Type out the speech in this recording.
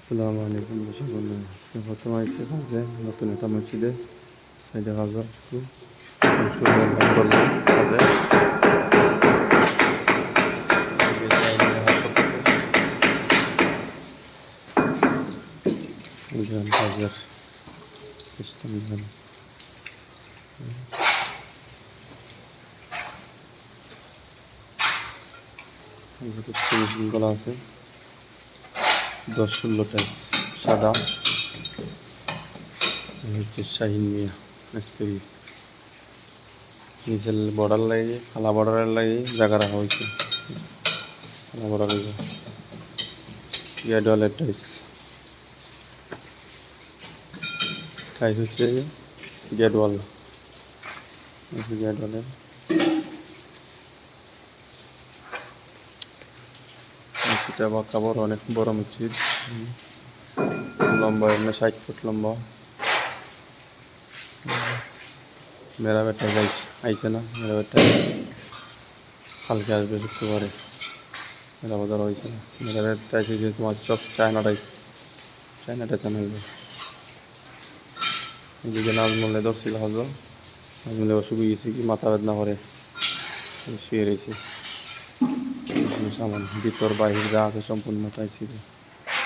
আসসালামু আলাইকুম দর্শক বন্ধু, আজকে প্রথম আইসি কাজে নতুন একটা মসজিদে সাইডে কাজ আজকে শুরু করলাম কাজে কাজের সিস্টেম ফিনিশিংগুলো আছে 10-16 টাইস সাদা হচ্ছে শাহিন মিয়া মিস্ত্রি নিচের বর্ডার লাগে কালা বর্ডারের লাগে জায়গা রাখা হয়েছে কালা বর্ডার গ্যাডওয়ালের টাইস টাইস হচ্ছে গ্যাডওয়াল গ্যাডওয়ালের মসজিদটা বাঁকা বড়, অনেক বড় মসজিদ, লম্বা 60 ফুট লম্বা। মেরাবেটা আইছে না, মেরাবেটা কালকে আসবে শুক্রবারে। মেরাবাজার হয়েছে না, মেরাবেটা আইছে যে তোমার সব চায়না টাইস আনবে। এদিকে নাজমুলে ধরছিল হজল, নাজমুলে অসুখ গেছে কি মাথা বেদনা করে শুয়ে রয়েছে। সামান ভিতর বাহির যা আছে সম্পূর্ণ পাইছি।